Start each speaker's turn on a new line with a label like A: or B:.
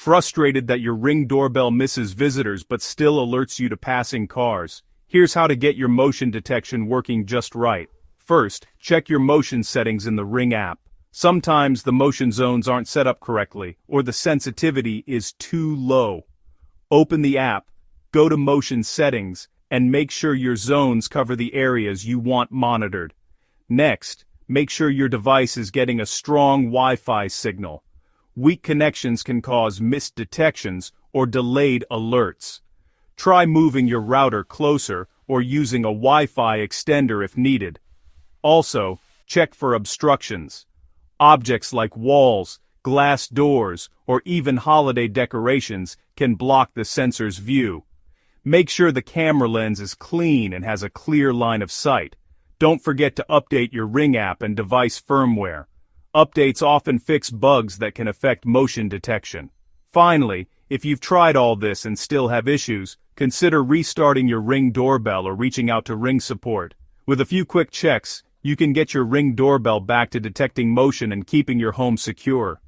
A: Frustrated that your Ring doorbell misses visitors but still alerts you to passing cars? Here's how to get your motion detection working just right. First, check your motion settings in the Ring app. Sometimes the motion zones aren't set up correctly, or the sensitivity is too low. Open the app, go to Motion Settings, and make sure your zones cover the areas you want monitored. Next, make sure your device is getting a strong Wi-Fi signal. Weak connections can cause missed detections or delayed alerts. Try moving your router closer or using a Wi-Fi extender if needed. Also, check for obstructions. Objects like walls, glass doors, or even holiday decorations can block the sensor's view. Make sure the camera lens is clean and has a clear line of sight. Don't forget to update your Ring app and device firmware. Updates often fix bugs that can affect motion detection. Finally, if you've tried all this and still have issues, consider restarting your Ring doorbell or reaching out to Ring support. With a few quick checks, you can get your Ring doorbell back to detecting motion and keeping your home secure.